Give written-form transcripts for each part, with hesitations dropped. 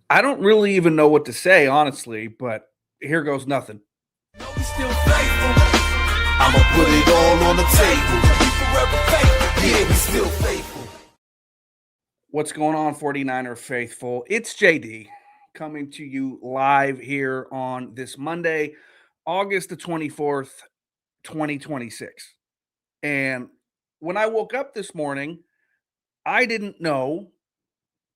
I don't really even know what to say, honestly, but here goes nothing. No, we still faithful. I'ma put it all on the table. We forever faithful. Yeah, we still faithful. What's going on, 49er faithful? It's JD coming to you live here on this Monday, August the 24th, 2026. And when I woke up this morning, I didn't know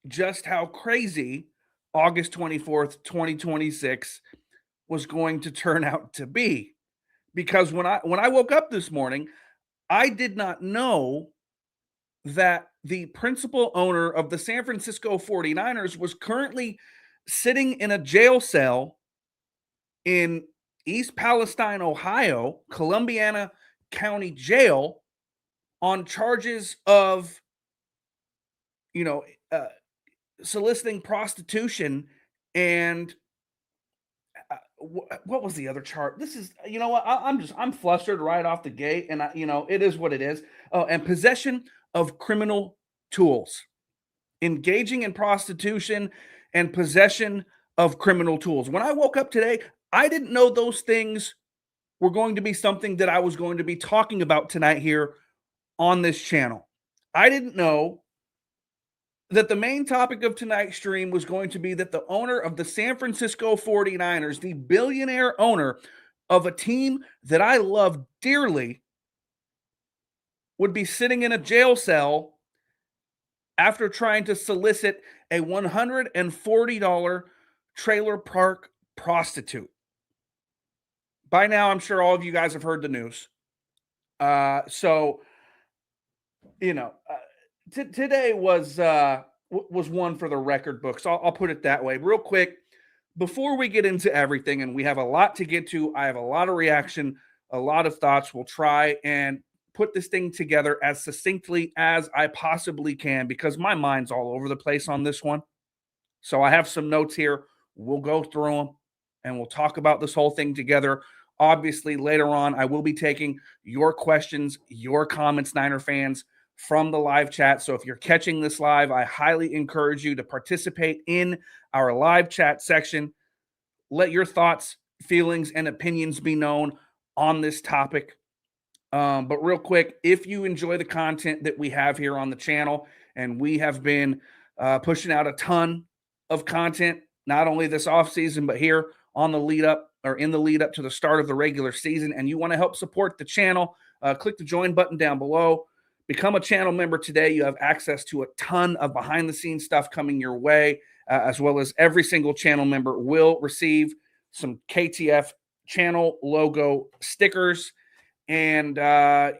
just how crazy August 24th, 2026 was going to turn out to be. Because when I woke up this morning, I did not know that the principal owner of the San Francisco 49ers was currently sitting in a jail cell in East Palestine, Ohio, Columbiana County Jail on charges of, you know, uh, soliciting prostitution and what was the other chart? This is, you know what? I'm flustered right off the gate, and it is what it is. Oh, and possession of criminal tools, engaging in prostitution, and possession of criminal tools. When I woke up today, I didn't know those things were going to be something that I was going to be talking about tonight here on this channel. I didn't know that the main topic of tonight's stream was going to be that the owner of the San Francisco 49ers, the billionaire owner of a team that I love dearly, would be sitting in a jail cell after trying to solicit a $140 trailer park prostitute. By now, I'm sure all of you guys have heard the news. Today was one for the record books. I'll put it that way. Real quick, before we get into everything, and we have a lot to get to, I have a lot of reaction, a lot of thoughts. We'll try and put this thing together as succinctly as I possibly can because my mind's all over the place on this one. So I have some notes here. We'll go through them and we'll talk about this whole thing together. Obviously, later on, I will be taking your questions, your comments, Niner fans, from the live chat. So if you're catching this live, I highly encourage you to participate in our live chat section. Let your thoughts, feelings, and opinions be known on this topic. But real quick, if you enjoy the content that we have here on the channel, and we have been pushing out a ton of content, not only this off season, but here on the lead up or in the lead up to the start of the regular season, and you want to help support the channel, click the join button down below. Become a channel member today. You have access to a ton of behind the scenes stuff coming your way, as well as every single channel member will receive some KTF channel logo stickers, and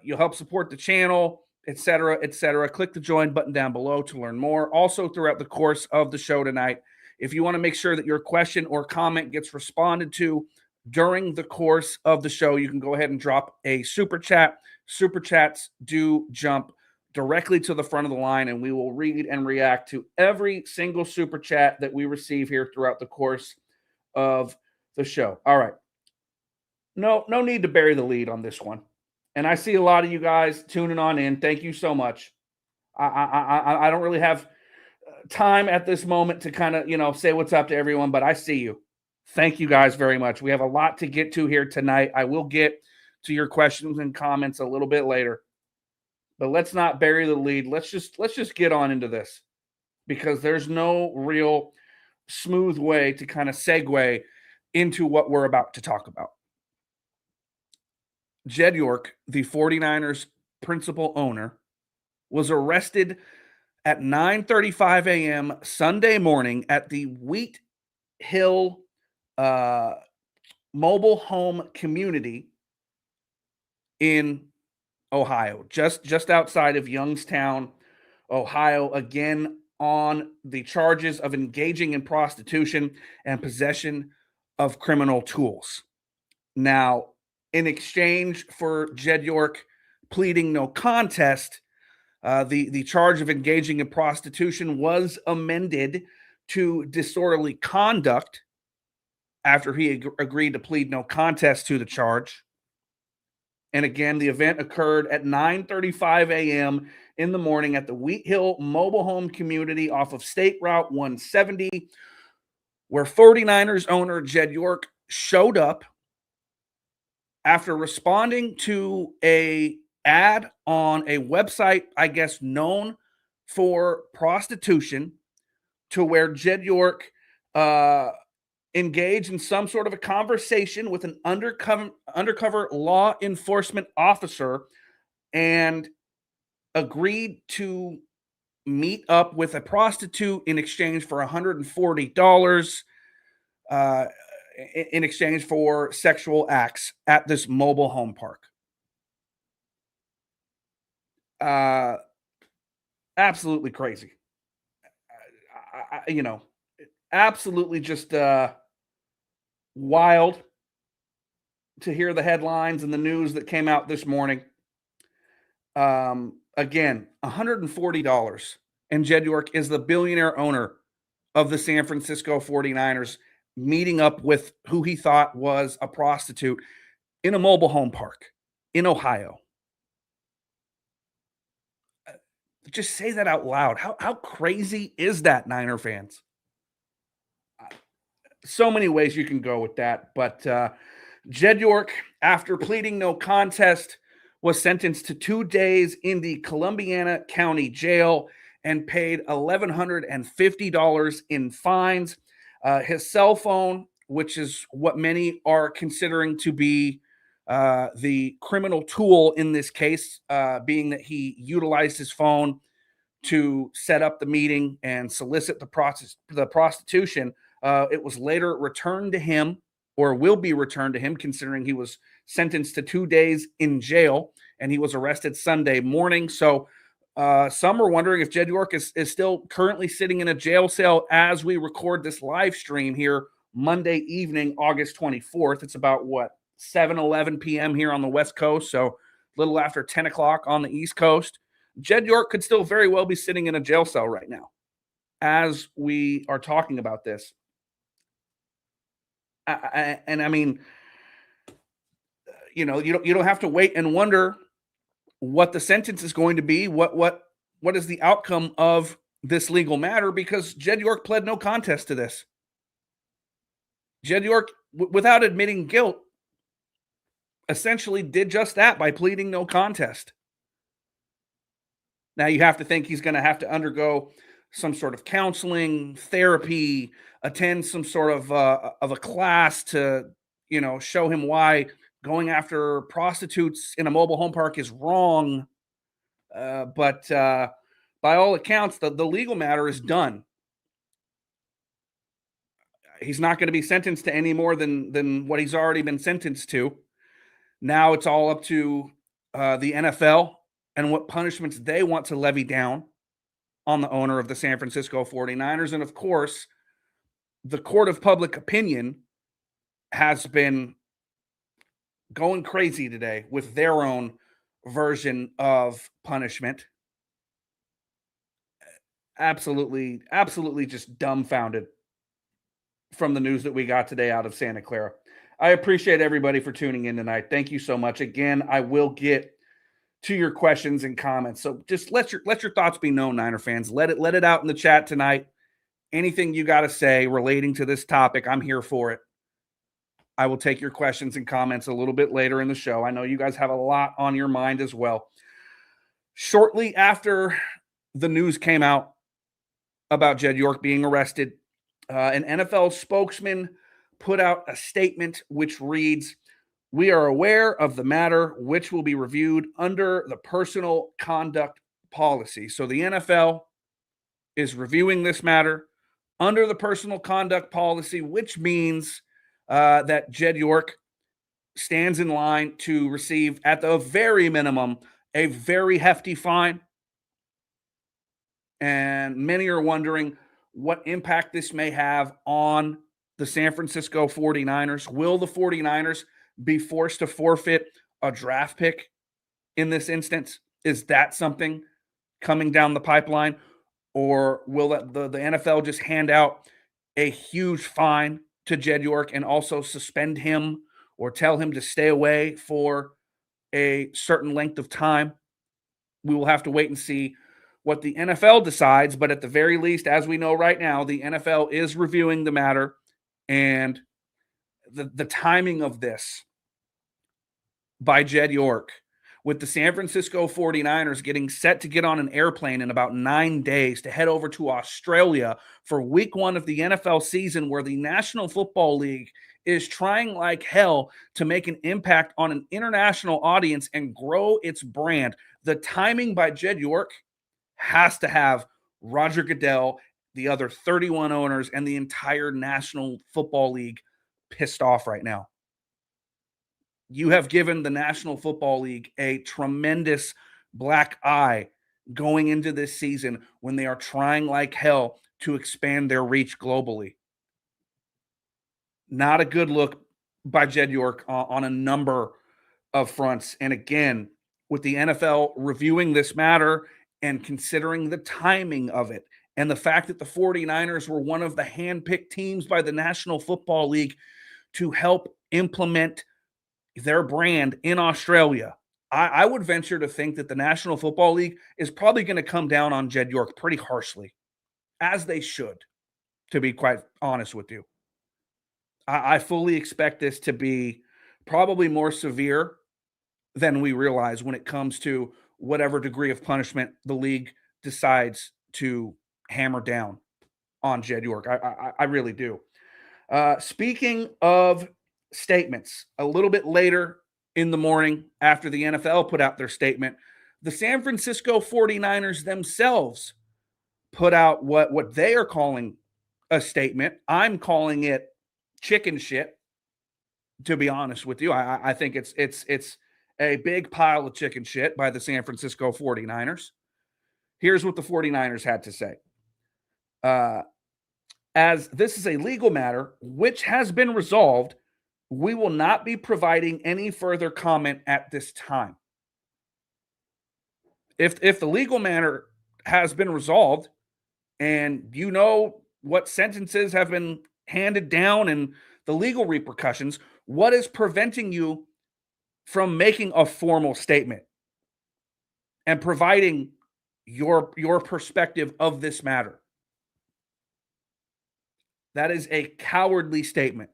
you'll help support the channel, etc., etc. Click the join button down below to learn more. Also, throughout the course of the show tonight, if you want to make sure that your question or comment gets responded to during the course of the show, you can go ahead and drop a super chat. Super chats do jump directly to the front of the line, and we will read and react to every single super chat that we receive here throughout the course of the show. All right. No need to bury the lead on this one. And I see a lot of you guys tuning on in. Thank you so much. I don't really have time at this moment to kind of, say what's up to everyone, but I see you. Thank you guys very much. We have a lot to get to here tonight. I will get to your questions and comments a little bit later, but let's not bury the lead. Let's just get on into this, because there's no real smooth way to kind of segue into what we're about to talk about. Jed York, the 49ers principal owner, was arrested at 9:35 a.m. Sunday morning at the Wheat Hill mobile home community in Ohio, just outside of Youngstown, Ohio, again on the charges of engaging in prostitution and possession of criminal tools. Now, in exchange for Jed York pleading no contest, the charge of engaging in prostitution was amended to disorderly conduct after he agreed to plead no contest to the charge. And again, the event occurred at 9:35 a.m. in the morning at the Wheat Hill mobile home community off of State Route 170, where 49ers owner Jed York showed up after responding to a ad on a website, I guess, known for prostitution, to where Jed York engaged in some sort of a conversation with an undercover law enforcement officer and agreed to meet up with a prostitute in exchange for $140 in exchange for sexual acts at this mobile home park. Absolutely crazy. Absolutely just wild to hear the headlines and the news that came out this morning. Again, $140. And Jed York is the billionaire owner of the San Francisco 49ers, meeting up with who he thought was a prostitute in a mobile home park in Ohio. Just say that out loud. How crazy is that, Niner fans? So many ways you can go with that. But Jed York, after pleading no contest, was sentenced to 2 days in the Columbiana County Jail and paid $1,150 in fines. His cell phone, which is what many are considering to be the criminal tool in this case, being that he utilized his phone to set up the meeting and solicit the prostitution. It was later returned to him, or will be returned to him, considering he was sentenced to 2 days in jail and he was arrested Sunday morning. So some are wondering if Jed York is still currently sitting in a jail cell as we record this live stream here Monday evening, August 24th. It's about 7:11 p.m. here on the West Coast, so a little after 10 o'clock on the East Coast. Jed York could still very well be sitting in a jail cell right now as we are talking about this. And I mean, you don't have to wait and wonder what the sentence is going to be. What is the outcome of this legal matter? Because Jed York pled no contest to this. Jed York, without admitting guilt, essentially did just that by pleading no contest. Now you have to think he's going to have to undergo some sort of counseling, therapy, attend some sort of a class to, show him why going after prostitutes in a mobile home park is wrong. But by all accounts, the legal matter is done. He's not going to be sentenced to any more than what he's already been sentenced to. Now it's all up to the NFL and what punishments they want to levy down on the owner of the San Francisco 49ers. And of course, the court of public opinion has been going crazy today with their own version of punishment. Absolutely just dumbfounded from the news that we got today out of Santa Clara. I appreciate everybody for tuning in tonight. Thank you so much. Again, I will get to your questions and comments. So just let your thoughts be known, Niner fans. Let it out in the chat tonight. Anything you got to say relating to this topic, I'm here for it. I will take your questions and comments a little bit later in the show. I know you guys have a lot on your mind as well. Shortly after the news came out about Jed York being arrested, an NFL spokesman put out a statement which reads, "We are aware of the matter, which will be reviewed under the personal conduct policy." So the NFL is reviewing this matter under the personal conduct policy, which means that Jed York stands in line to receive, at the very minimum, a very hefty fine. And many are wondering what impact this may have on the San Francisco 49ers. Will the 49ers be forced to forfeit a draft pick in this instance? Is that something coming down the pipeline? Or will the NFL just hand out a huge fine to Jed York and also suspend him or tell him to stay away for a certain length of time? We will have to wait and see what the NFL decides. But at the very least, as we know right now, the NFL is reviewing the matter And the timing of this by Jed York, with the San Francisco 49ers getting set to get on an airplane in about 9 days to head over to Australia for week 1 of the NFL season, where the National Football League is trying like hell to make an impact on an international audience and grow its brand. The timing by Jed York has to have Roger Goodell, the other 31 owners, and the entire National Football League pissed off right now. You have given the National Football League a tremendous black eye going into this season when they are trying like hell to expand their reach globally. Not a good look by Jed York on a number of fronts. And again, with the NFL reviewing this matter and considering the timing of it, and the fact that the 49ers were one of the handpicked teams by the National Football League to help implement their brand in Australia, I would venture to think that the National Football League is probably going to come down on Jed York pretty harshly, as they should, to be quite honest with you. I fully expect this to be probably more severe than we realize when it comes to whatever degree of punishment the league decides to hammer down on Jed York. I really do. Speaking of statements, a little bit later in the morning after the NFL put out their statement, the San Francisco 49ers themselves put out what they are calling a statement. I'm calling it chicken shit, to be honest with you. I think it's a big pile of chicken shit by the San Francisco 49ers. Here's what the 49ers had to say. As this is a legal matter which has been resolved, we will not be providing any further comment at this time. If the legal matter has been resolved and you know what sentences have been handed down and the legal repercussions, what is preventing you from making a formal statement and providing your perspective of this matter? That is a cowardly statement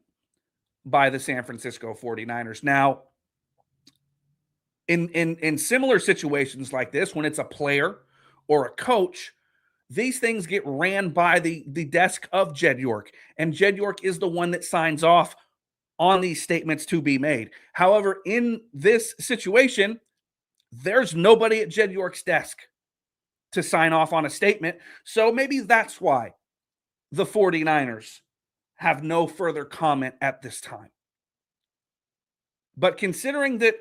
by the San Francisco 49ers. Now, in similar situations like this, when it's a player or a coach, these things get ran by the desk of Jed York, and Jed York is the one that signs off on these statements to be made. However, in this situation, there's nobody at Jed York's desk to sign off on a statement. So maybe that's why the 49ers have no further comment at this time. But considering that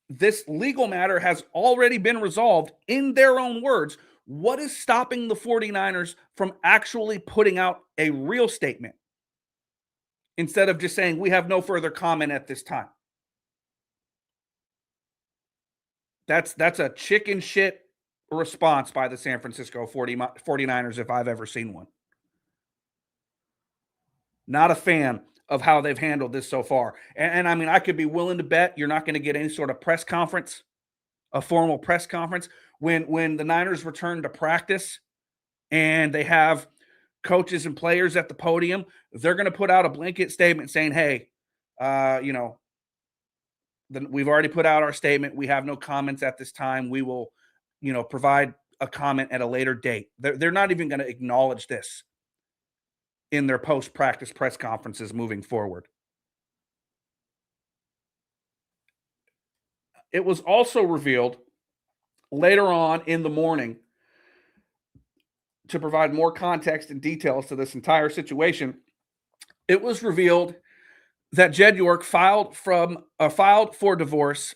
this legal matter has already been resolved in their own words, what is stopping the 49ers from actually putting out a real statement instead of just saying, we have no further comment at this time? That's a chicken shit response by the San Francisco 49ers if I've ever seen one. Not a fan of how they've handled this so far. And I mean, I could be willing to bet you're not going to get any sort of press conference, a formal press conference, when the Niners return to practice and they have coaches and players at the podium. They're going to put out a blanket statement saying, hey, we've already put out our statement. We have no comments at this time. We will, provide a comment at a later date. They're not even going to acknowledge this in their post-practice press conferences moving forward. It was also revealed later on in the morning, to provide more context and details to this entire situation, it was revealed that Jed York filed for divorce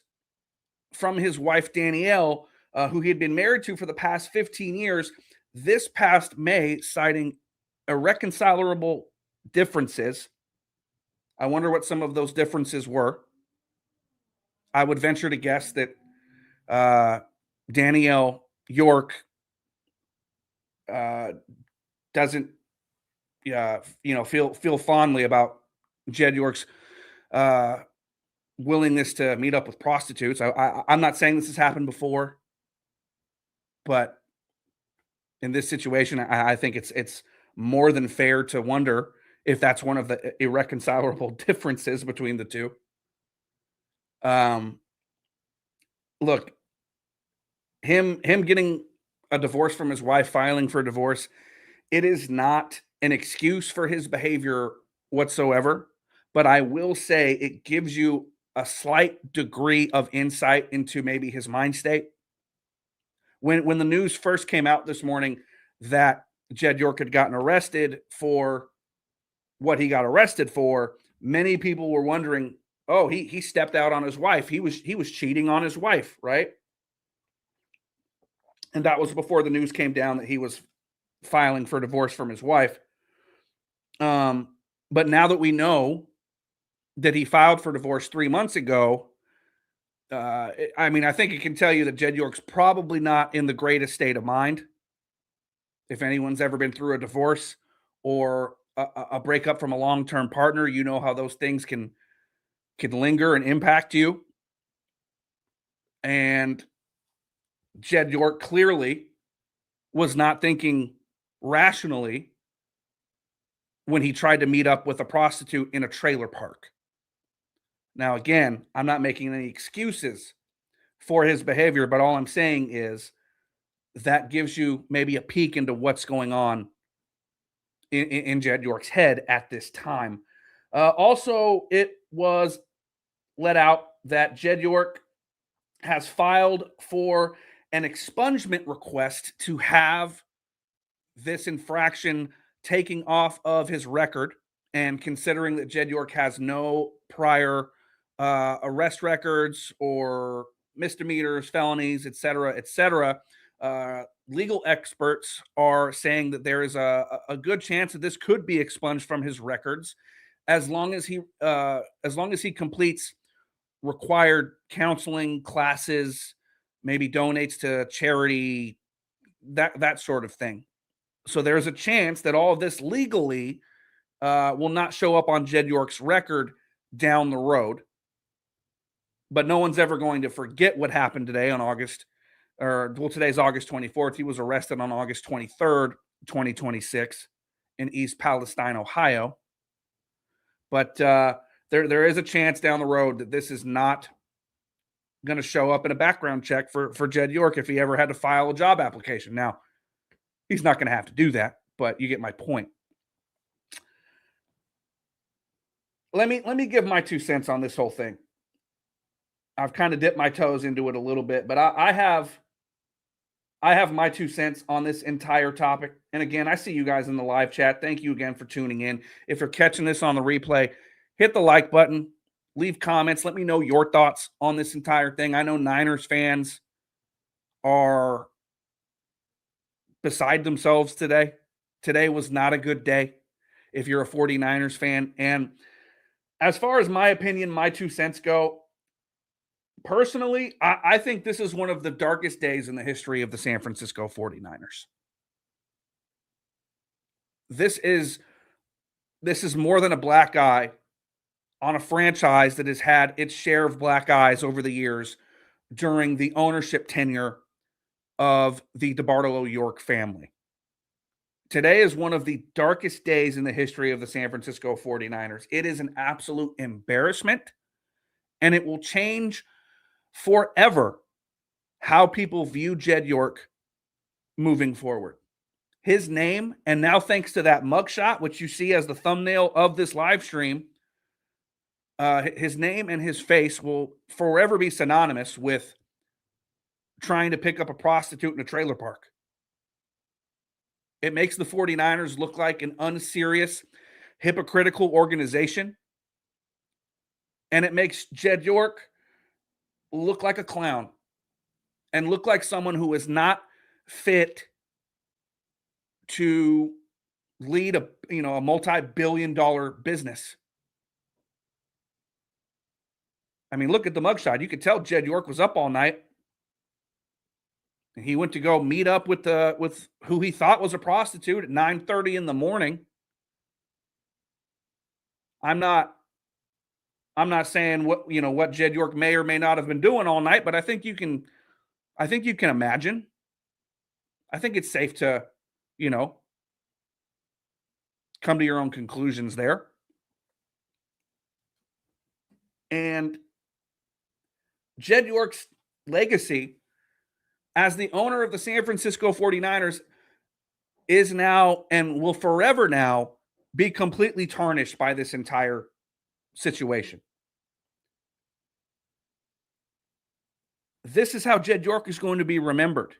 from his wife, Danielle, who he had been married to for the past 15 years, this past May, citing irreconcilable differences. I wonder what some of those differences were. I would venture to guess that Danielle York doesn't feel fondly about Jed York's willingness to meet up with prostitutes. I'm not saying this has happened before, but in this situation, I think it's more than fair to wonder if that's one of the irreconcilable differences between the two. Look, him getting a divorce from his wife, filing for divorce, it is not an excuse for his behavior whatsoever, but I will say it gives you a slight degree of insight into maybe his mind state. When the news first came out this morning that Jed York had gotten arrested for what he got arrested for, many people were wondering, oh, he stepped out on his wife. He was cheating on his wife, right? And that was before the news came down that he was filing for divorce from his wife. But now that we know that he filed for divorce 3 months ago, I mean, I think it can tell you that Jed York's probably not in the greatest state of mind. If anyone's ever been through a divorce or a breakup from a long-term partner, you know how those things can linger and impact you. And Jed York clearly was not thinking rationally when he tried to meet up with a prostitute in a trailer park. Now, again, I'm not making any excuses for his behavior, but all I'm saying is that gives you maybe a peek into what's going on in Jed York's head at this time. Also, it was let out that Jed York has filed for an expungement request to have this infraction taking off of his record. And considering that Jed York has no prior arrest records or misdemeanors, felonies, etc., legal experts are saying that there is a good chance that this could be expunged from his records as long as he completes required counseling classes, maybe donates to charity, that sort of thing. So there's a chance that all of this legally will not show up on Jed York's record down the road. But no one's ever going to forget what happened today on today's August 24th. He was arrested on August 23rd, 2026 in East Palestine, Ohio. But there is a chance down the road that this is not going to show up in a background check for Jed York if he ever had to file a job application. Now, he's not going to have to do that, but you get my point. Let me give my 2 cents on this whole thing. I've kind of dipped my toes into it a little bit, but I have my 2 cents on this entire topic. And again, I see you guys in the live chat. Thank you again for tuning in. If you're catching this on the replay, hit the like button, leave comments. Let me know your thoughts on this entire thing. I know Niners fans are beside themselves today. Today was not a good day if you're a 49ers fan. And as far as my opinion, my 2 cents go, personally, I think this is one of the darkest days in the history of the San Francisco 49ers. This is more than a black eye on a franchise that has had its share of black eyes over the years during the ownership tenure of the DeBartolo York family. Today is one of the darkest days in the history of the San Francisco 49ers. It is an absolute embarrassment, and it will change forever how people view Jed York moving forward. His name, and now thanks to that mugshot, which you see as the thumbnail of this live stream, his name and his face will forever be synonymous with trying to pick up a prostitute in a trailer park. It makes the 49ers look like an unserious, hypocritical organization. And it makes Jed York look like a clown and look like someone who is not fit to lead a multi-billion-dollar business. I mean, look at the mugshot. You could tell Jed York was up all night. He went to go meet up with who he thought was a prostitute at 9:30 in the morning. I'm not saying what Jed York may or may not have been doing all night, but I think you can imagine. I think it's safe to, come to your own conclusions there. And Jed York's legacy as the owner of the San Francisco 49ers is now and will forever now be completely tarnished by this entire situation. This is how Jed York is going to be remembered.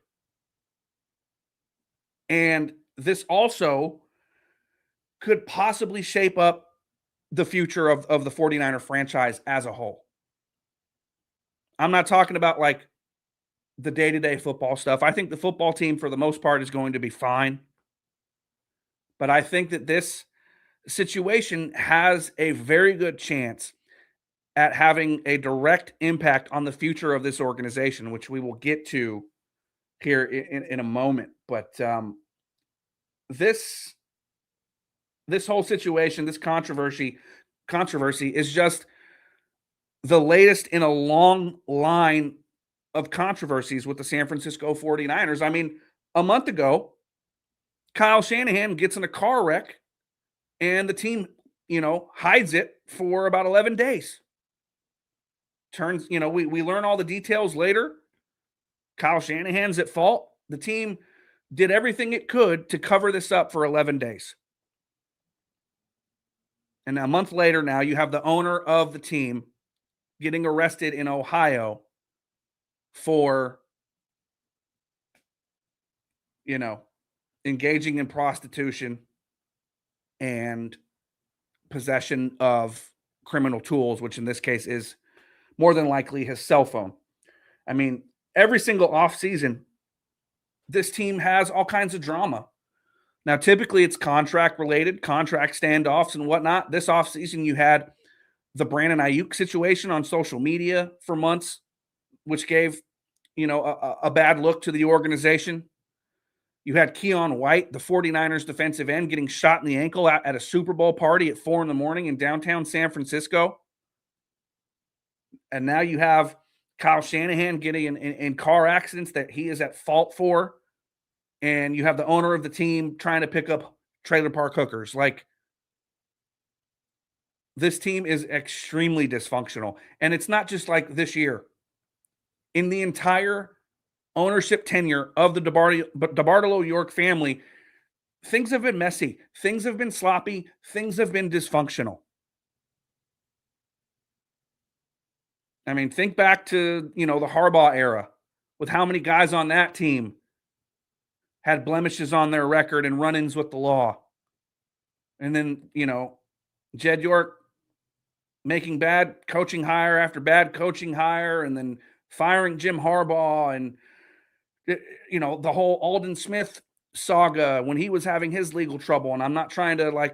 And this also could possibly shape up the future of the 49er franchise as a whole. I'm not talking about like the day-to-day football stuff. I think the football team, for the most part, is going to be fine. But I think that this situation has a very good chance at having a direct impact on the future of this organization, which we will get to here in a moment. But this whole situation, this controversy is just the latest in a long line of controversies with the San Francisco 49ers. I mean, a month ago, Kyle Shanahan gets in a car wreck and the team, hides it for about 11 days. Turns, we learn all the details later. Kyle Shanahan's at fault. The team did everything it could to cover this up for 11 days. And a month later now, you have the owner of the team getting arrested in Ohio for, engaging in prostitution and possession of criminal tools, which in this case is more than likely his cell phone. I mean, every single offseason, this team has all kinds of drama. Now, typically it's contract related, contract standoffs and whatnot. This offseason, you had the Brandon Ayuk situation on social media for months, which gave, a bad look to the organization. You had Keon White, the 49ers defensive end, getting shot in the ankle at a Super Bowl party at 4 a.m. in downtown San Francisco. And now you have Kyle Shanahan getting in car accidents that he is at fault for. And you have the owner of the team trying to pick up trailer park hookers. Like, this team is extremely dysfunctional. And it's not just like this year. In the entire ownership tenure of the DeBartolo York family, things have been messy. Things have been sloppy. Things have been dysfunctional. I mean, think back to, the Harbaugh era with how many guys on that team had blemishes on their record and run-ins with the law. And then, Jed York making bad coaching hire after bad coaching hire, and then firing Jim Harbaugh, and, the whole Alden Smith saga when he was having his legal trouble. And I'm not trying to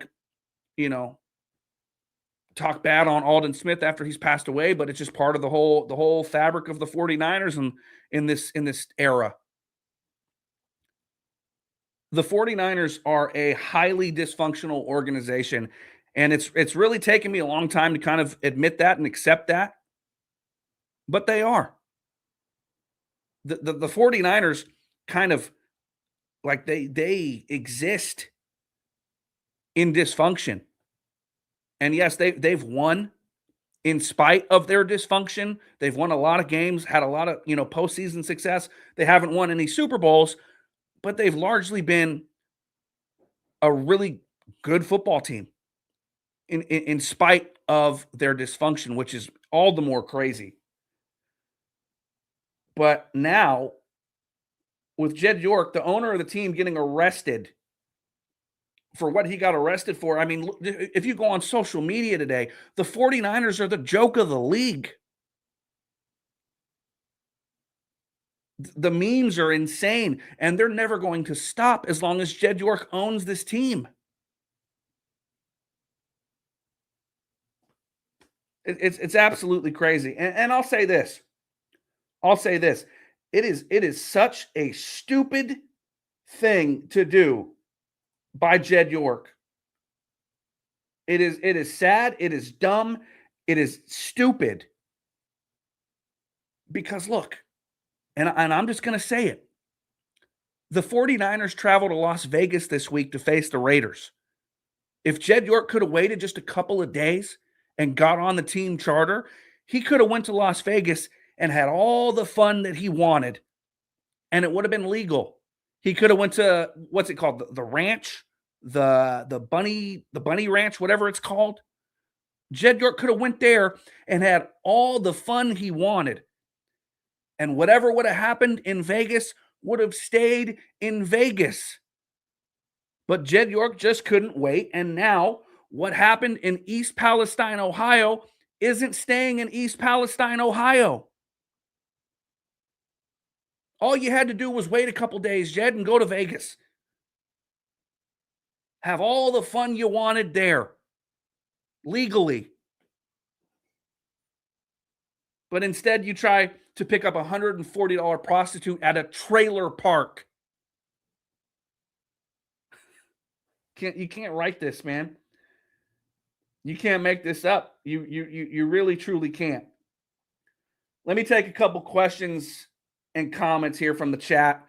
talk bad on Alden Smith after he's passed away, but it's just part of the whole fabric of the 49ers and in this era. The 49ers are a highly dysfunctional organization, and it's really taken me a long time to kind of admit that and accept that. But they are. The 49ers kind of like they exist in dysfunction. And yes, they've won in spite of their dysfunction. They've won a lot of games, had a lot of, postseason success. They haven't won any Super Bowls, but they've largely been a really good football team in spite of their dysfunction, which is all the more crazy. But now, with Jed York, the owner of the team, getting arrested for what he got arrested for. I mean, if you go on social media today, the 49ers are the joke of the league. The memes are insane, and they're never going to stop as long as Jed York owns this team. It's absolutely crazy. And I'll say this. It is such a stupid thing to do by Jed York. It is sad, it is dumb, it is stupid. Because look, and I'm just going to say it. The 49ers travel to Las Vegas this week to face the Raiders. If Jed York could have waited just a couple of days and got on the team charter, he could have went to Las Vegas and had all the fun that he wanted, and it would have been legal. He could have went to, what's it called, the ranch, the bunny ranch, whatever it's called. Jed York could have went there and had all the fun he wanted, and whatever would have happened in Vegas would have stayed in Vegas. But Jed York just couldn't wait, and now what happened in East Palestine, Ohio, isn't staying in East Palestine, Ohio. All you had to do was wait a couple days, Jed, and go to Vegas. Have all the fun you wanted there, legally. But instead, you try to pick up a $140 prostitute at a trailer park. You can't write this, man. You can't make this up. You really, truly can't. Let me take a couple questions and comments here from the chat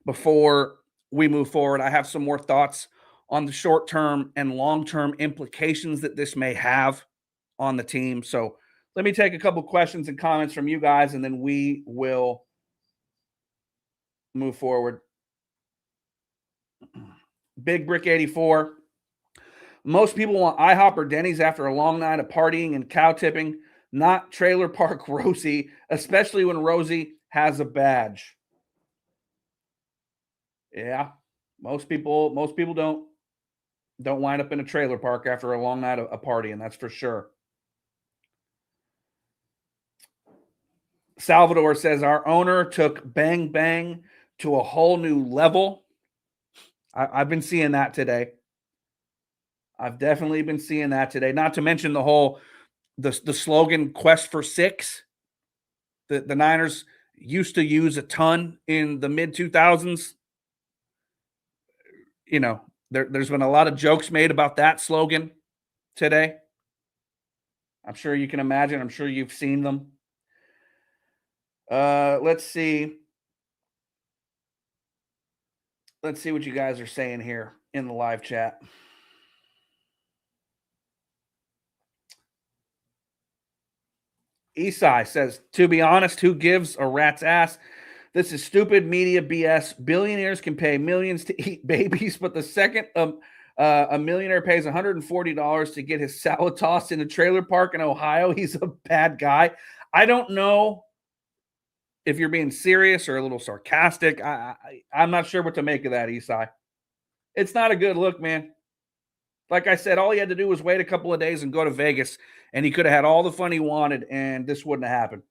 before we move forward. I have some more thoughts on the short-term and long-term implications that this may have on the team. So let me take a couple questions and comments from you guys, and then we will move forward. Big Brick 84. Most people want IHOP or Denny's after a long night of partying and cow tipping, not Trailer Park Rosie, especially when Rosie has a badge. Yeah, most people don't wind up in a trailer park after a long night of partying, that's for sure. Salvador says our owner took Bang Bang to a whole new level. I've been seeing that today. I've definitely been seeing that today. Not to mention the slogan "Quest for Six." The Niners used to use a ton in the mid 2000s. You know, there's been a lot of jokes made about that slogan today. I'm sure you can imagine. I'm sure you've seen them. Let's see. Let's see what you guys are saying here in the live chat. Esai says, to be honest, who gives a rat's ass? This is stupid media BS. Billionaires can pay millions to eat babies, but the second a millionaire pays $140 to get his salad tossed in a trailer park in Ohio, he's a bad guy. I don't know if you're being serious or a little sarcastic. I'm not sure what to make of that, Esai. It's not a good look, man. Like I said, all he had to do was wait a couple of days and go to Vegas, and he could have had all the fun he wanted, and this wouldn't have happened.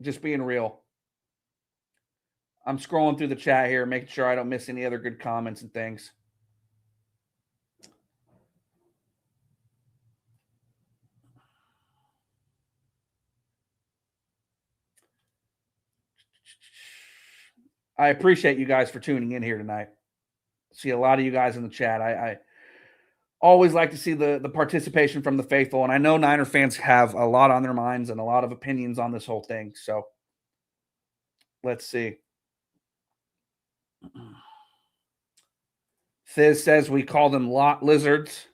Just being real. I'm scrolling through the chat here, making sure I don't miss any other good comments and things. I appreciate you guys for tuning in here tonight. See a lot of you guys in the chat. I always like to see the participation from the faithful, and I know Niner fans have a lot on their minds and a lot of opinions on this whole thing. So let's see. Thiz says we call them lot lizards.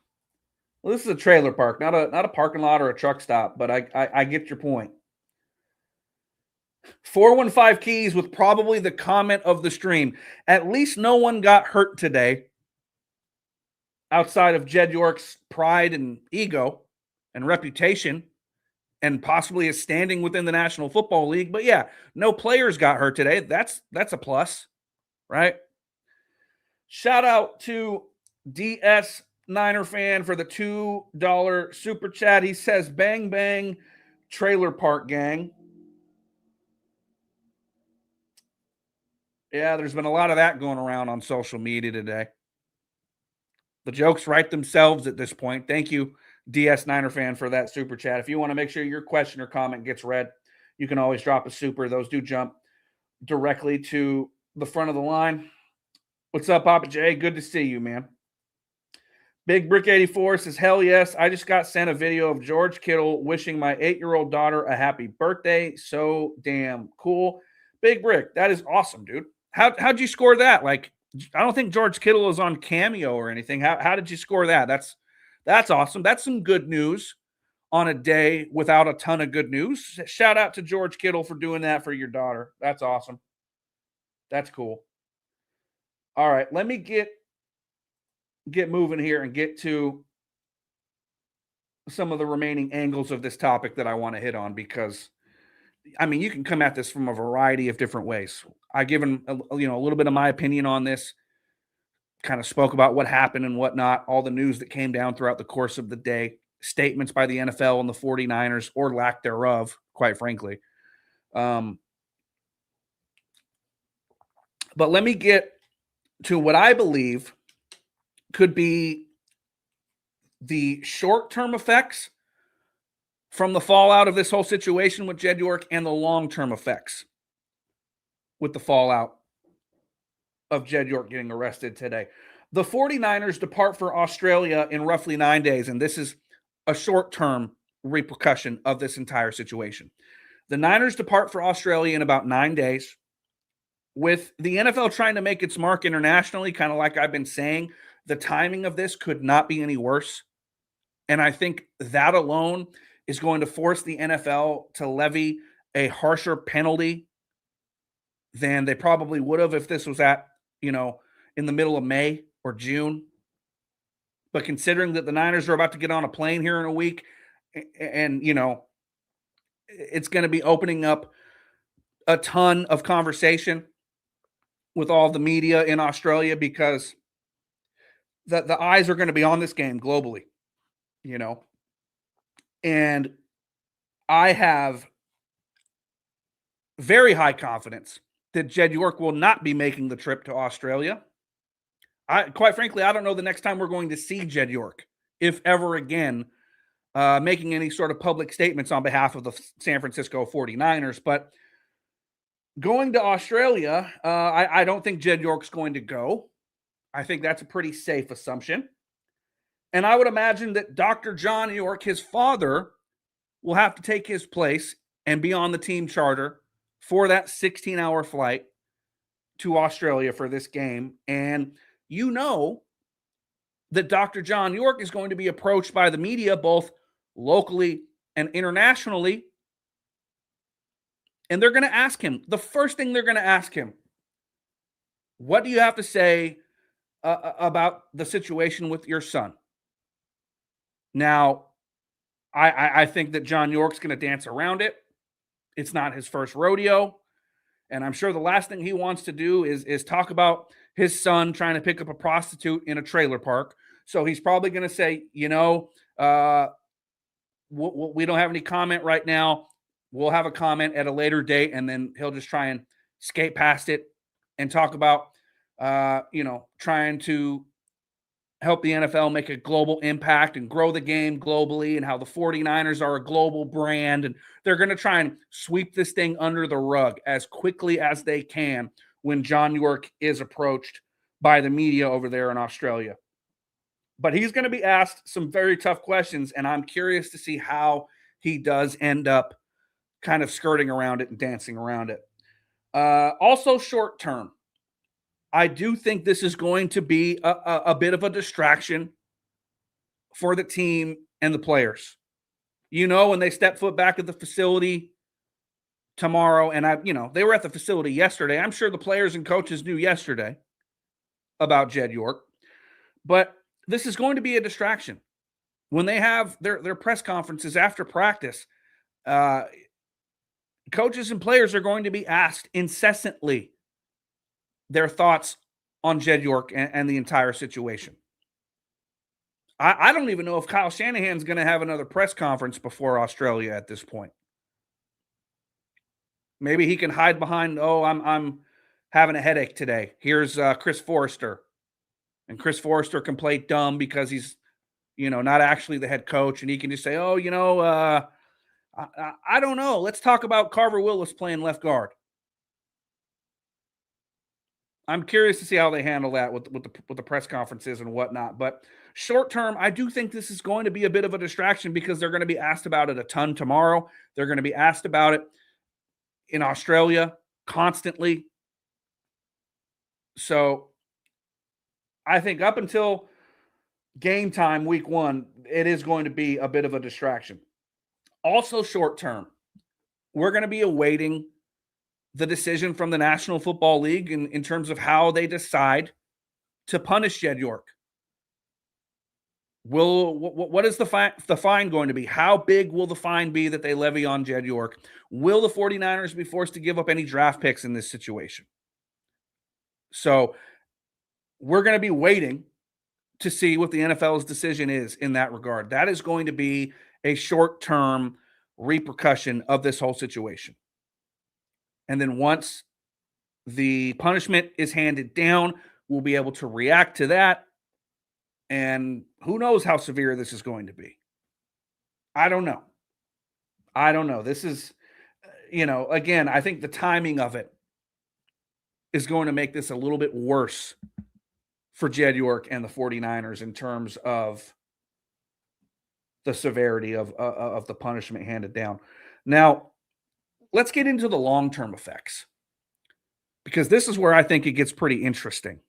Well, this is a trailer park, not a parking lot or a truck stop, but I get your point. 415 Keys with probably the comment of the stream. At least no one got hurt today outside of Jed York's pride and ego and reputation and possibly his standing within the National Football League. But yeah, no players got hurt today. That's a plus, right? Shout out to DS Niner fan for the $2 super chat. He says, bang, bang, trailer park gang. Yeah, there's been a lot of that going around on social media today. The jokes write themselves at this point. Thank you, DS Niner fan, for that super chat. If you want to make sure your question or comment gets read, you can always drop a super. Those do jump directly to the front of the line. What's up, Papa J? Good to see you, man. Big Brick 84 says, hell yes. I just got sent a video of George Kittle wishing my 8-year-old daughter a happy birthday. So damn cool. Big Brick, that is awesome, dude. How'd you score that? Like I don't think George Kittle is on Cameo or anything. How did you score that? That's awesome. That's some good news on a day without a ton of good news. Shout out to George Kittle for doing that for your daughter. That's awesome. That's cool. All right, let me get moving here and get to some of the remaining angles of this topic that I want to hit on, because I mean, you can come at this from a variety of different ways. I given a little bit of my opinion on this, kind of spoke about what happened and whatnot, all the news that came down throughout the course of the day, statements by the NFL and the 49ers, or lack thereof, quite frankly. But let me get to what I believe could be the short-term effects from the fallout of this whole situation with Jed York, and the long-term effects with the fallout of Jed York getting arrested today. The 49ers depart for Australia in roughly 9 days, and this is a short-term repercussion of this entire situation. The Niners depart for Australia in about 9 days, with the NFL trying to make its mark internationally, kind of like I've been saying. The timing of this could not be any worse, and I think that alone is going to force the NFL to levy a harsher penalty than they probably would have if this was at, in the middle of May or June. But considering that the Niners are about to get on a plane here in a week, and, it's going to be opening up a ton of conversation with all the media in Australia, because the eyes are going to be on this game globally, And I have very high confidence that Jed York will not be making the trip to Australia. Quite frankly, I don't know the next time we're going to see Jed York, if ever again, making any sort of public statements on behalf of the San Francisco 49ers. But going to Australia, I don't think Jed York's going to go. I think that's a pretty safe assumption. And I would imagine that Dr. John York, his father, will have to take his place and be on the team charter for that 16-hour flight to Australia for this game. And that Dr. John York is going to be approached by the media, both locally and internationally. And they're going to ask him, the first thing they're going to ask him, what do you have to say about the situation with your son? Now, I think that John York's going to dance around it. It's not his first rodeo. And I'm sure the last thing he wants to do is talk about his son trying to pick up a prostitute in a trailer park. So he's probably going to say, we don't have any comment right now. We'll have a comment at a later date. And then he'll just try and skate past it and talk about, trying to help the NFL make a global impact and grow the game globally, and how the 49ers are a global brand. And they're going to try and sweep this thing under the rug as quickly as they can when John York is approached by the media over there in Australia. But he's going to be asked some very tough questions, and I'm curious to see how he does end up kind of skirting around it and dancing around it. Also short term, I do think this is going to be a bit of a distraction for the team and the players. When they step foot back at the facility tomorrow, and they were at the facility yesterday. I'm sure the players and coaches knew yesterday about Jed York, but this is going to be a distraction. When they have their press conferences after practice, coaches and players are going to be asked incessantly their thoughts on Jed York and the entire situation. I don't even know if Kyle Shanahan's going to have another press conference before Australia at this point. Maybe he can hide behind, I'm having a headache today. Here's Chris Forrester. And Chris Forrester can play dumb because he's, not actually the head coach. And he can just say, I don't know. Let's talk about Carver Willis playing left guard. I'm curious to see how they handle that with the press conferences and whatnot. But short term, I do think this is going to be a bit of a distraction, because they're going to be asked about it a ton tomorrow. They're going to be asked about it in Australia constantly. So I think up until game time, week 1, it is going to be a bit of a distraction. Also, short term, we're going to be awaiting the decision from the National Football League in terms of how they decide to punish Jed York. What is the fine going to be? How big will the fine be that they levy on Jed York? Will the 49ers be forced to give up any draft picks in this situation? So we're going to be waiting to see what the NFL's decision is in that regard. That is going to be a short-term repercussion of this whole situation. And then once the punishment is handed down, we'll be able to react to that. And who knows how severe this is going to be. I don't know. This is, again, I think the timing of it is going to make this a little bit worse for Jed York and the 49ers in terms of the severity of the punishment handed down. Now, let's get into the long-term effects, because this is where I think it gets pretty interesting.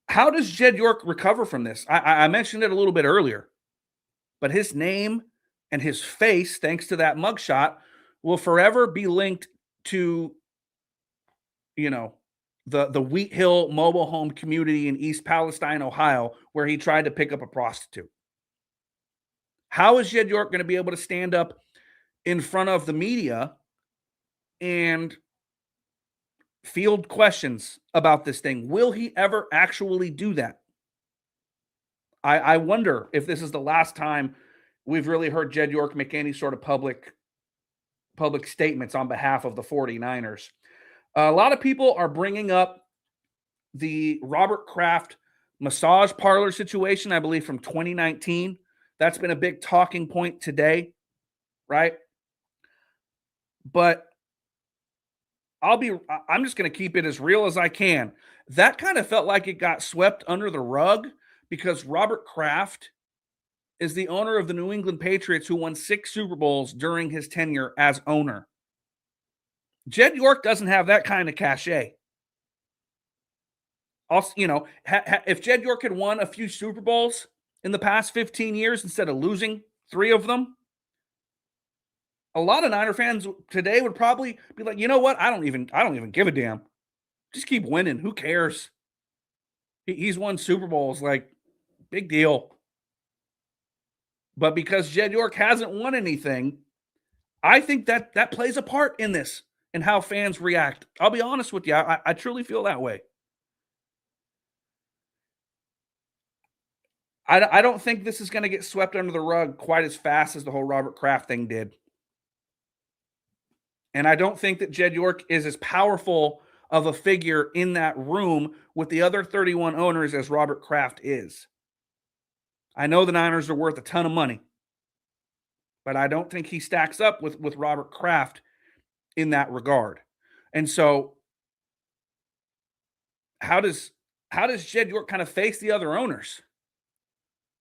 How does Jed York recover from this? I mentioned it a little bit earlier, but his name and his face, thanks to that mugshot, will forever be linked to, the Wheat Hill mobile home community in East Palestine, Ohio, where he tried to pick up a prostitute. How is Jed York going to be able to stand up in front of the media and field questions about this thing? Will he ever actually do that? I wonder if this is the last time we've really heard Jed York make any sort of public statements on behalf of the 49ers. A lot of people are bringing up the Robert Kraft massage parlor situation, I believe from 2019. That's been a big talking point today, right? But I'm just going to keep it as real as I can. That kind of felt like it got swept under the rug because Robert Kraft is the owner of the New England Patriots, who won 6 Super Bowls during his tenure as owner. Jed York doesn't have that kind of cachet. Also, if Jed York had won a few Super Bowls in the past 15 years instead of losing 3 of them, a lot of Niner fans today would probably be like, you know what? I don't even give a damn. Just keep winning. Who cares? He's won Super Bowls, like, big deal. But because Jed York hasn't won anything, I think that plays a part in this and how fans react. I'll be honest with you. I truly feel that way. I don't think this is going to get swept under the rug quite as fast as the whole Robert Kraft thing did. And I don't think that Jed York is as powerful of a figure in that room with the other 31 owners as Robert Kraft is. I know the Niners are worth a ton of money, but I don't think he stacks up with Robert Kraft in that regard. And so how does Jed York kind of face the other owners?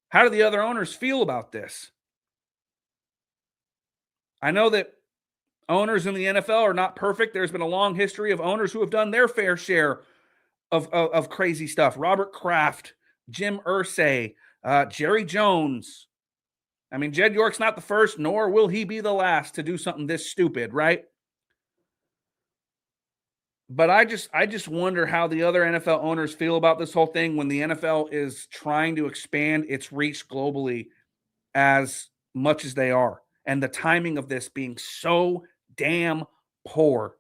How do the other owners feel about this? I know that owners in the NFL are not perfect. There's been a long history of owners who have done their fair share of crazy stuff. Robert Kraft, Jim Irsay, Jerry Jones. I mean, Jed York's not the first, nor will he be the last to do something this stupid, right? But I just wonder how the other NFL owners feel about this whole thing when the NFL is trying to expand its reach globally as much as they are, and the timing of this being so damn poor.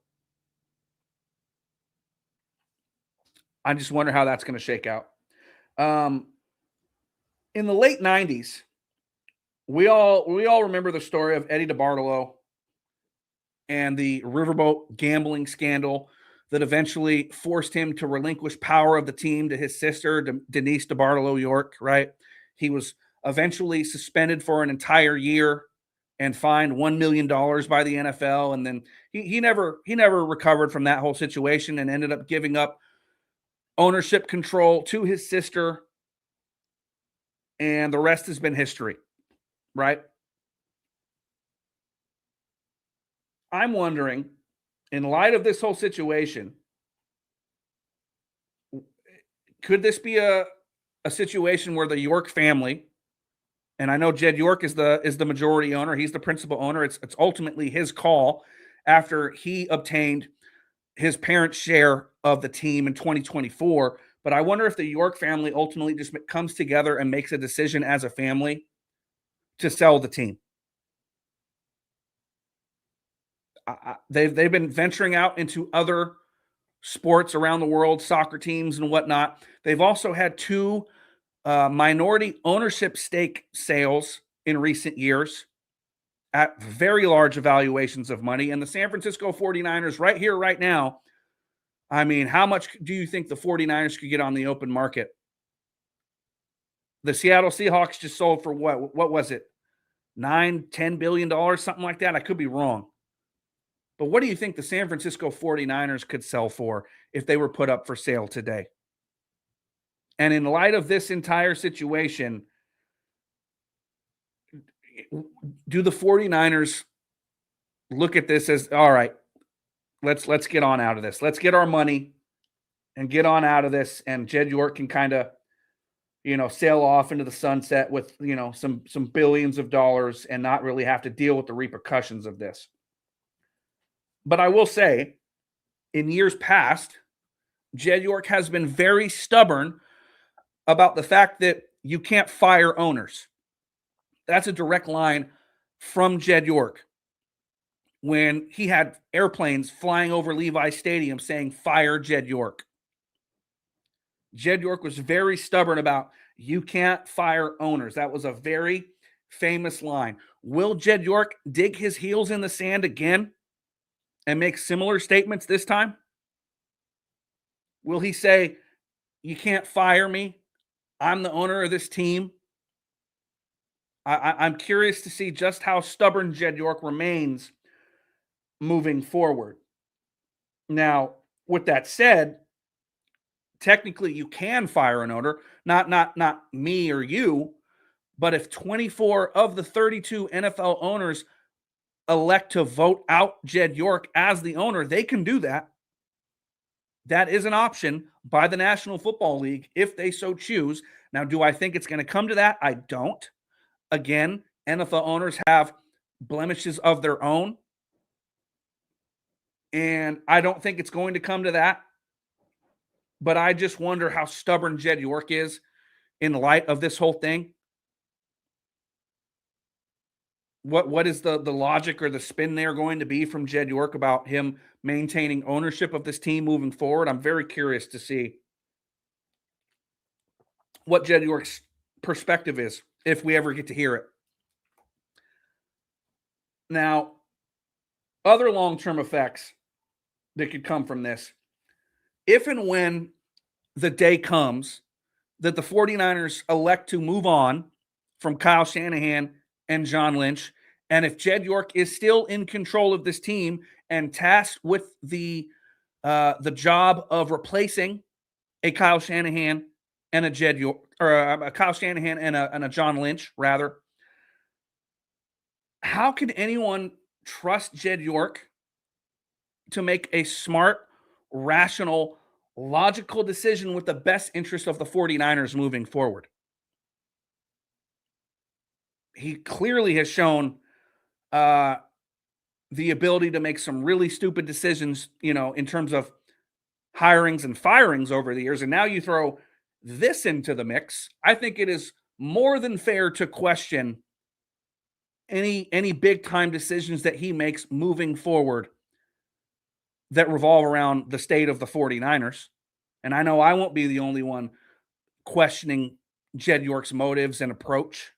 I just wonder how that's going to shake out. In the late 90s, we all remember the story of Eddie DeBartolo and the riverboat gambling scandal that eventually forced him to relinquish power of the team to his sister, Denise DeBartolo York, right? He was eventually suspended for an entire year and fined $1 million by the NFL. And then he never recovered from that whole situation and ended up giving up ownership control to his sister. And the rest has been history, right? I'm wondering, in light of this whole situation, Could this be a situation where the York family, and I know Jed York is the majority owner, he's the principal owner. It's ultimately his call after he obtained his parents' share of the team in 2024. But I wonder if the York family ultimately just comes together and makes a decision as a family to sell the team. They've been venturing out into other sports around the world, soccer teams and whatnot. They've also had two minority ownership stake sales in recent years at very large evaluations of money. And the San Francisco 49ers right here, right now, I mean, how much do you think the 49ers could get on the open market? The Seattle Seahawks just sold for what was it? $9-10 billion, something like that. I could be wrong. But what do you think the San Francisco 49ers could sell for if they were put up for sale today? And in light of this entire situation, do the 49ers look at this as, all right, let's get on out of this. Let's get our money and get on out of this. And Jed York can kind of, sail off into the sunset with, some billions of dollars and not really have to deal with the repercussions of this. But I will say, in years past, Jed York has been very stubborn about the fact that you can't fire owners. That's a direct line from Jed York when he had airplanes flying over Levi Stadium saying, "Fire Jed York." Jed York was very stubborn about, you can't fire owners. That was a very famous line. Will Jed York dig his heels in the sand again and make similar statements this time? Will he say, you can't fire me, I'm the owner of this team? I'm curious to see just how stubborn Jed York remains moving forward. Now, with that said, technically you can fire an owner, not me or you, but if 24 of the 32 NFL owners elect to vote out Jed York as the owner, they can do that. That is an option by the National Football League if they so choose. Now, do I think it's going to come to that? I don't. Again, NFL owners have blemishes of their own, and I don't think it's going to come to that. But I just wonder how stubborn Jed York is in light of this whole thing. What is the logic or the spin there going to be from Jed York about him maintaining ownership of this team moving forward? I'm very curious to see what Jed York's perspective is if we ever get to hear it. Now, other long-term effects that could come from this. If and when the day comes that the 49ers elect to move on from Kyle Shanahan and John Lynch, and if Jed York is still in control of this team and tasked with the job of replacing a Kyle Shanahan and a Jed York, or a Kyle Shanahan and a John Lynch, rather, how can anyone trust Jed York to make a smart, rational, logical decision with the best interest of the 49ers moving forward? He clearly has shown the ability to make some really stupid decisions, in terms of hirings and firings over the years. And now you throw this into the mix. I think it is more than fair to question any big time decisions that he makes moving forward that revolve around the state of the 49ers. And I know I won't be the only one questioning Jed York's motives and approach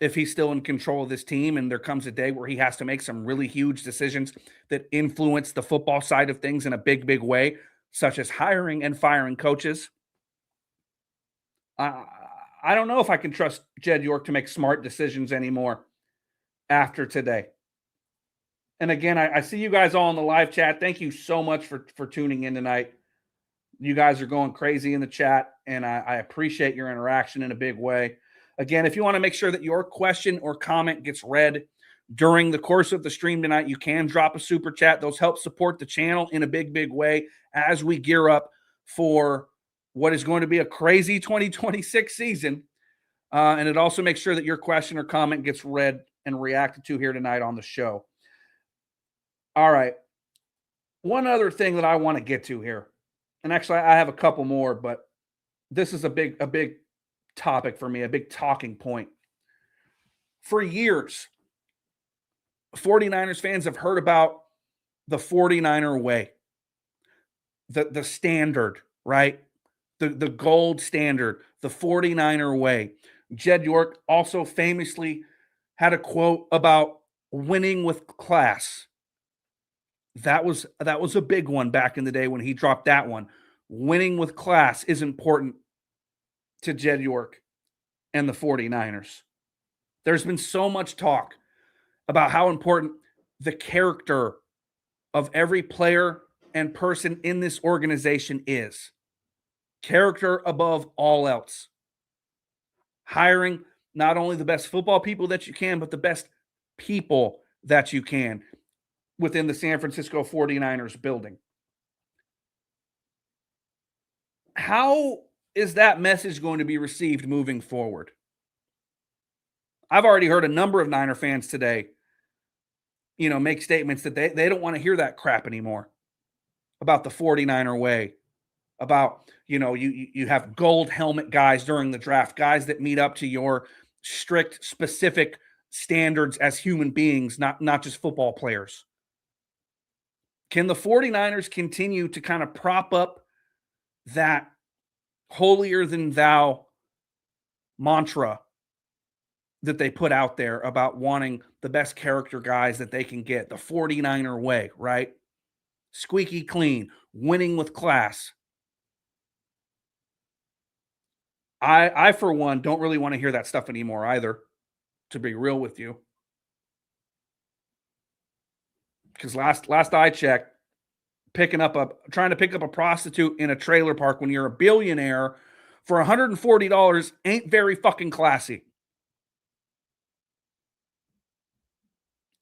if he's still in control of this team and there comes a day where he has to make some really huge decisions that influence the football side of things in a big, big way, such as hiring and firing coaches. I don't know if I can trust Jed York to make smart decisions anymore after today. And again, I see you guys all in the live chat. Thank you so much for tuning in tonight. You guys are going crazy in the chat, and I appreciate your interaction in a big way. Again, if you want to make sure that your question or comment gets read during the course of the stream tonight, you can drop a super chat. Those help support the channel in a big, big way as we gear up for what is going to be a crazy 2026 season. And it also makes sure that your question or comment gets read and reacted to here tonight on the show. All right. One other thing that I want to get to here, and actually I have a couple more, but this is a big topic for me, a big talking point. For years, 49ers fans have heard about the 49er way, the standard, right? The gold standard, the 49er way. Jed York also famously had a quote about winning with class. That was a big one back in the day when he dropped that one. Winning with class is important to Jed York and the 49ers. There's been so much talk about how important the character of every player and person in this organization is. Character above all else. Hiring not only the best football people that you can, but the best people that you can within the San Francisco 49ers building. How is that message going to be received moving forward? I've already heard a number of Niner fans today, make statements that they don't want to hear that crap anymore about the 49er way, about, you have gold helmet guys during the draft, guys that meet up to your strict, specific standards as human beings, not just football players. Can the 49ers continue to kind of prop up that holier than thou mantra that they put out there about wanting the best character guys that they can get, the 49er way, right? Squeaky clean, winning with class. I for one, don't really want to hear that stuff anymore either, to be real with you. Because last I checked, trying to pick up a prostitute in a trailer park when you're a billionaire for $140 ain't very fucking classy.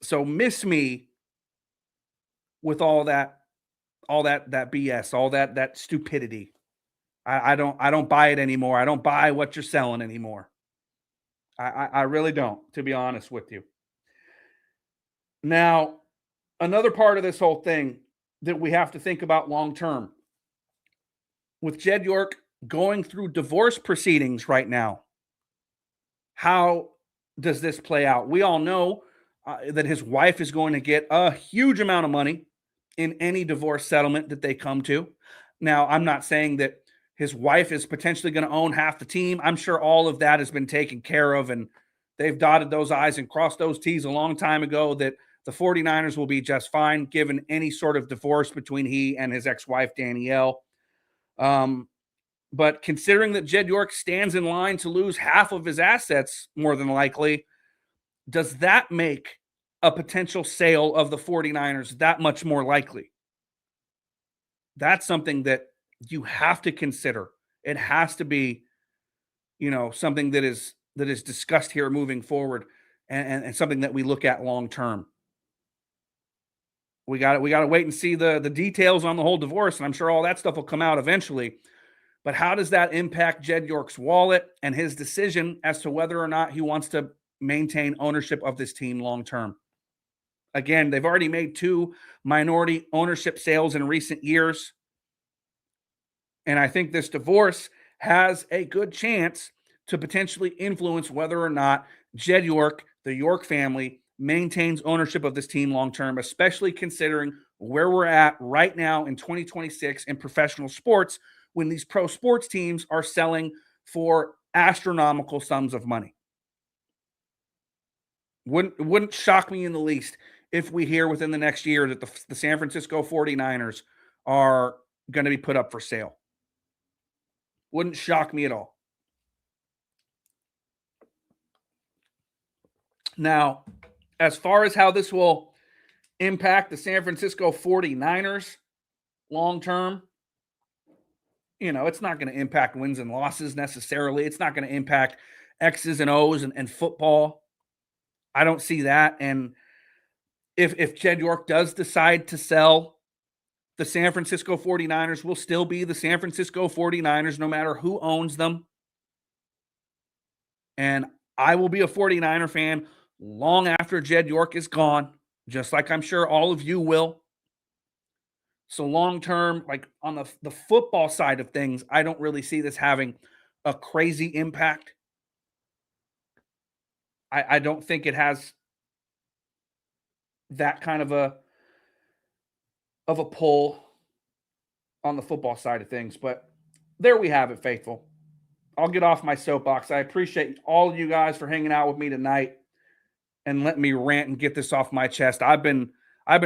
So miss me with all that BS, all that stupidity. I don't buy it anymore. I don't buy what you're selling anymore. I really don't, to be honest with you. Now, another part of this whole thing that we have to think about long term, with Jed York going through divorce proceedings right now, how does this play out? We all know that his wife is going to get a huge amount of money in any divorce settlement that they come to. Now, I'm not saying that his wife is potentially going to own half the team. I'm sure all of that has been taken care of, and they've dotted those I's and crossed those T's a long time ago, that the 49ers will be just fine given any sort of divorce between he and his ex-wife, Danielle. But considering that Jed York stands in line to lose half of his assets, more than likely, does that make a potential sale of the 49ers that much more likely? That's something that you have to consider. It has to be, something that is discussed here moving forward, and something that we look at long term. We got to wait and see the details on the whole divorce, and I'm sure all that stuff will come out eventually. But how does that impact Jed York's wallet and his decision as to whether or not he wants to maintain ownership of this team long term? Again, they've already made 2 minority ownership sales in recent years. And I think this divorce has a good chance to potentially influence whether or not Jed York, the York family, maintains ownership of this team long term, especially considering where we're at right now in 2026 in professional sports, when these pro sports teams are selling for astronomical sums of money. Wouldn't shock me in the least if we hear within the next year that the San Francisco 49ers are going to be put up for sale. Wouldn't shock me at all. Now, as far as how this will impact the San Francisco 49ers long term, it's not going to impact wins and losses necessarily. It's not going to impact X's and O's and football. I don't see that. And if Jed York does decide to sell The San Francisco 49ers will still be the San Francisco 49ers no matter who owns them. And I will be a 49er fan long after Jed York is gone, just like I'm sure all of you will. So long term, like on the football side of things, I don't really see this having a crazy impact. I don't think it has that kind of a pull on the football side of things. But there we have it, faithful. I'll get off my soapbox. I appreciate all of you guys for hanging out with me tonight and letting me rant and get this off my chest. I've been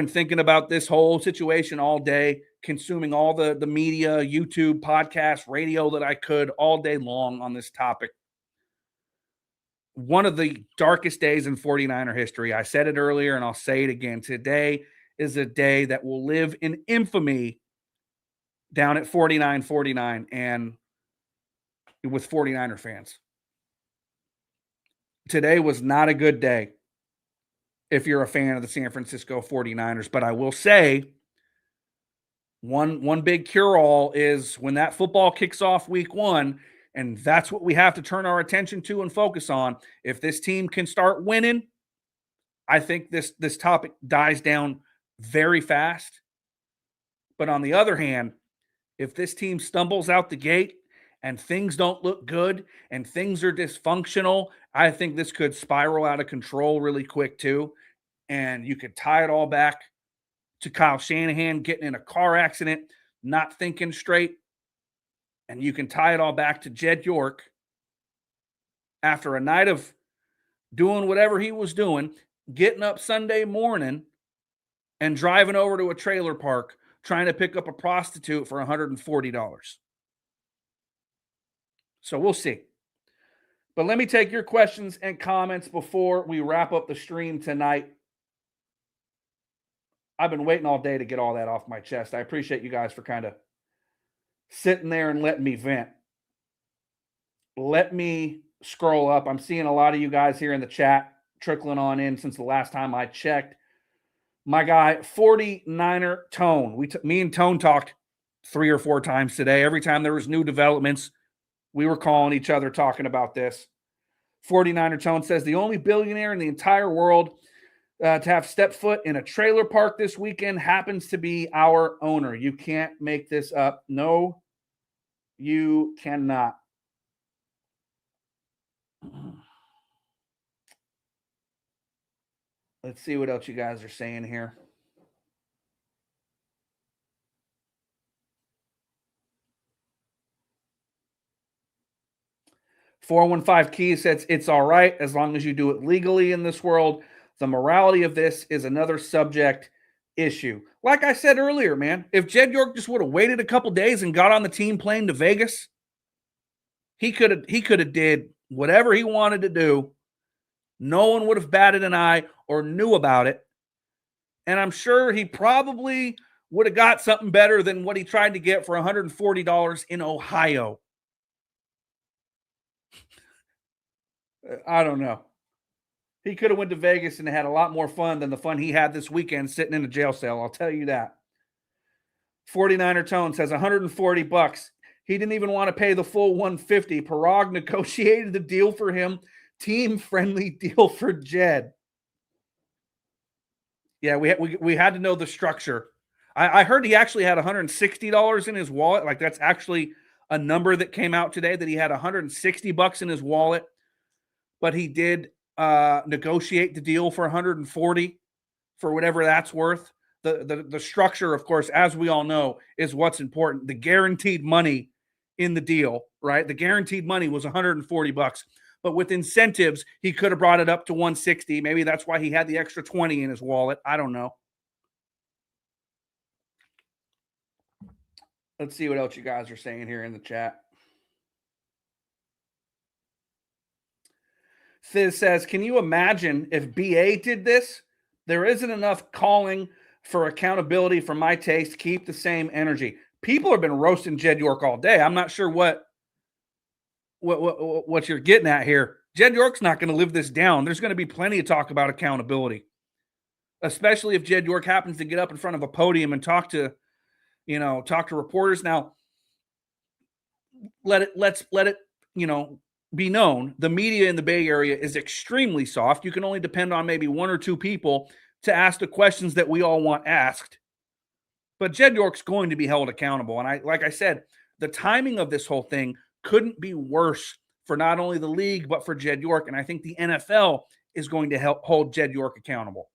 thinking about this whole situation all day, consuming all the media, YouTube, podcast, radio that I could all day long on this topic. One of the darkest days in 49er history. I said it earlier and I'll say it again. Today is a day that will live in infamy down at 49-49 and with 49er fans. Today was not a good day if you're a fan of the San Francisco 49ers, but I will say one big cure-all is when that football kicks off week 1, and that's what we have to turn our attention to and focus on. If this team can start winning, I think this topic dies down very fast. But on the other hand, if this team stumbles out the gate and things don't look good and things are dysfunctional, I think this could spiral out of control really quick too. And you could tie it all back to Kyle Shanahan getting in a car accident, not thinking straight. And you can tie it all back to Jed York after a night of doing whatever he was doing, getting up Sunday morning and driving over to a trailer park trying to pick up a prostitute for $140. So we'll see. But let me take your questions and comments before we wrap up the stream tonight. I've been waiting all day to get all that off my chest. I appreciate you guys for kind of sitting there and letting me vent. Let me scroll up. I'm seeing a lot of you guys here in the chat trickling on in since the last time I checked. My guy, 49er Tone. Me and Tone talked 3 or 4 times today. Every time there was new developments, we were calling each other talking about this. 49er Tone says the only billionaire in the entire world to have stepped foot in a trailer park this weekend happens to be our owner. You can't make this up. No, you cannot. Let's see what else you guys are saying here. $415 Key says it's all right as long as you do it legally in this world. The morality of this is another subject issue. Like I said earlier, man, if Jed York just would have waited a couple days and got on the team plane to Vegas, he could have did whatever he wanted to do. No one would have batted an eye or knew about it. And I'm sure he probably would have got something better than what he tried to get for $140 in Ohio. I don't know. He could have went to Vegas and had a lot more fun than the fun he had this weekend sitting in a jail cell. I'll tell you that. 49er Tone says $140. He didn't even want to pay the full $150. Parag negotiated the deal for him. Team-friendly deal for Jed. Yeah, we had to know the structure. I heard he actually had $160 in his wallet. Like that's actually a number that came out today, that he had $160 in his wallet. But he did negotiate the deal for $140 for whatever that's worth. The structure, of course, as we all know, is what's important. The guaranteed money in the deal, right? The guaranteed money was $140. But with incentives, he could have brought it up to $160. Maybe that's why he had the extra $20 in his wallet. I don't know. Let's see what else you guys are saying here in the chat. Thiz says, can you imagine if BA did this? There isn't enough calling for accountability for my taste. Keep the same energy. People have been roasting Jed York all day. I'm not sure what you're getting at here. Jed York's not going to live this down. There's going to be plenty of talk about accountability, especially if Jed York happens to get up in front of a podium and talk to talk to reporters. Now, let's let it, be known. The media in the Bay Area is extremely soft. You can only depend on maybe one or two people to ask the questions that we all want asked. But Jed York's going to be held accountable. And like I said, the timing of this whole thing couldn't be worse for not only the league, but for Jed York. And I think the NFL is going to help hold Jed York accountable,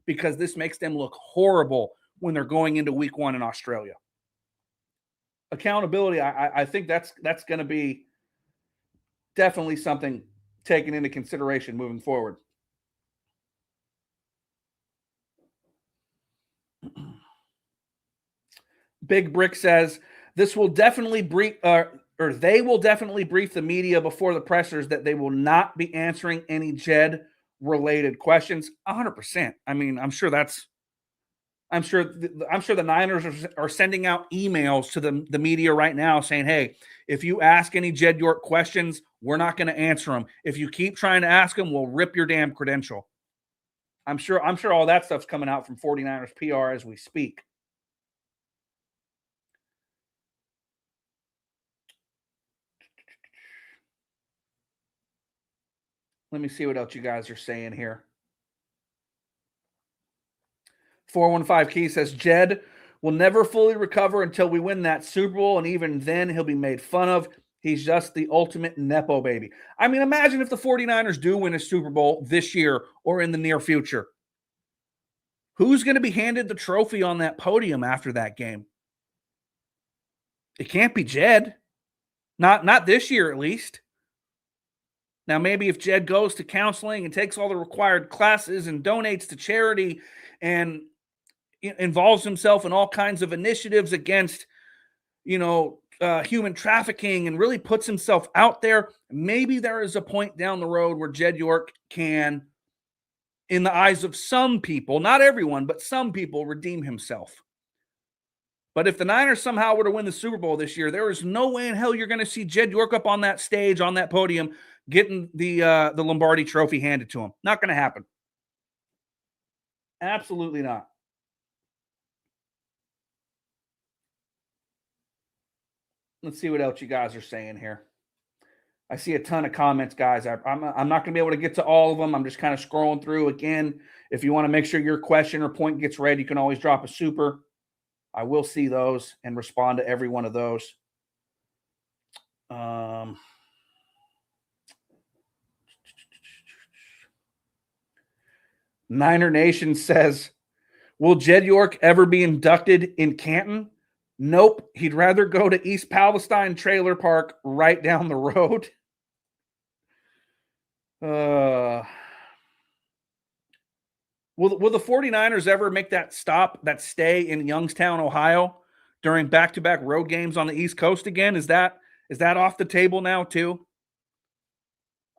because this makes them look horrible when they're going into week 1 in Australia. Accountability, I think that's going to be definitely something taken into consideration moving forward. Big Brick says this will definitely brief, or they will definitely brief the media before the pressers that they will not be answering any Jed related questions. 100%. I mean, I'm sure the Niners are sending out emails to the media right now saying, hey, if you ask any Jed York questions, we're not going to answer them. If you keep trying to ask them, we'll rip your damn credential. I'm sure all that stuff's coming out from 49ers PR as we speak. Let me see what else you guys are saying here. 415 Key says Jed will never fully recover until we win that Super Bowl, and even then he'll be made fun of. He's just the ultimate Nepo baby. I mean, imagine if the 49ers do win a Super Bowl this year or in the near future. Who's going to be handed the trophy on that podium after that game? It can't be Jed. Not this year, at least. Now, maybe if Jed goes to counseling and takes all the required classes and donates to charity and involves himself in all kinds of initiatives against, human trafficking, and really puts himself out there, maybe there is a point down the road where Jed York can, in the eyes of some people, not everyone, but some people, redeem himself. But if the Niners somehow were to win the Super Bowl this year, there is no way in hell you're going to see Jed York up on that stage, on that podium, getting the Lombardi trophy handed to him. Not going to happen. Absolutely not. Let's see what else you guys are saying here. I see a ton of comments, guys. I'm not going to be able to get to all of them. I'm just kind of scrolling through. Again, if you want to make sure your question or point gets read, you can always drop a super. I will see those and respond to every one of those. Niner Nation says, will Jed York ever be inducted in Canton? Nope. He'd rather go to East Palestine Trailer Park right down the road. Will the 49ers ever make that stay in Youngstown, Ohio during back-to-back road games on the East Coast again? Is that off the table now too?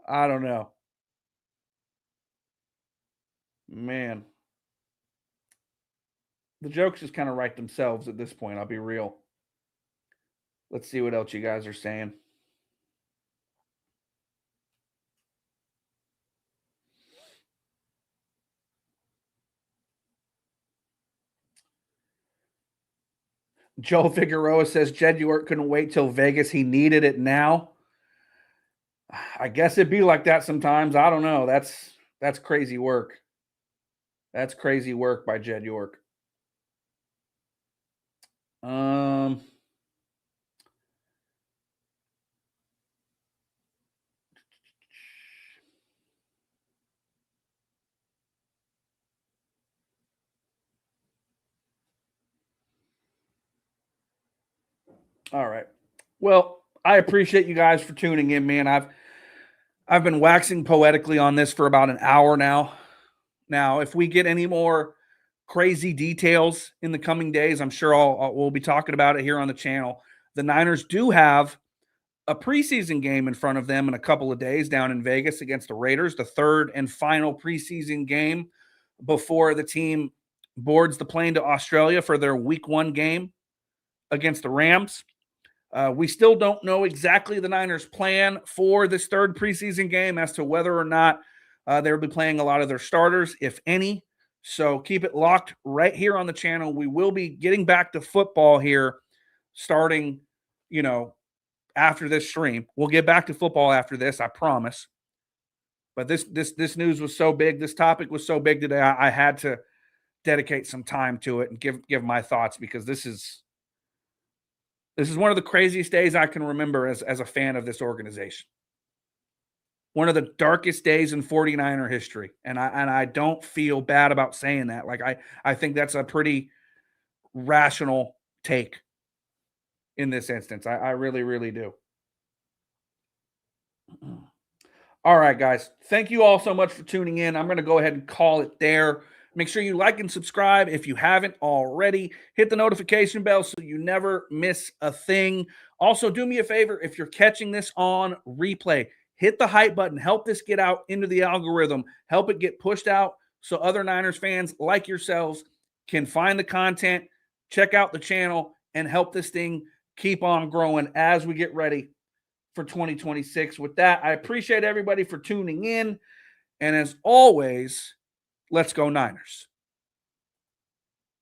I don't know. Man. The jokes just kind of write themselves at this point, I'll be real. Let's see what else you guys are saying. Joe Figueroa says Jed York couldn't wait till Vegas. He needed it now. I guess it'd be like that sometimes. I don't know. That's crazy work. That's crazy work by Jed York. All right. Well, I appreciate you guys for tuning in, man. I've been waxing poetically on this for about an hour now. Now, if we get any more crazy details in the coming days, I'm sure we'll be talking about it here on the channel. The Niners do have a preseason game in front of them in a couple of days down in Vegas against the Raiders, the third and final preseason game before the team boards the plane to Australia for their week 1 game against the Rams. We still don't know exactly the Niners' plan for this third preseason game as to whether or not they'll be playing a lot of their starters, if any. So keep it locked right here on the channel. We will be getting back to football here starting, after this stream. We'll get back to football after this, I promise. But this news was so big, this topic was so big today, I had to dedicate some time to it and give my thoughts, because this is one of the craziest days I can remember as a fan of this organization. One of the darkest days in 49er history. And I don't feel bad about saying that. Like, I think that's a pretty rational take in this instance. I really, really do. All right, guys. Thank you all so much for tuning in. I'm going to go ahead and call it there. Make sure you like and subscribe if you haven't already. Hit the notification bell so you never miss a thing. Also, do me a favor, if you're catching this on replay, hit the hype button. Help this get out into the algorithm. Help it get pushed out so other Niners fans like yourselves can find the content, check out the channel, and help this thing keep on growing as we get ready for 2026. With that, I appreciate everybody for tuning in. And as always, let's go Niners.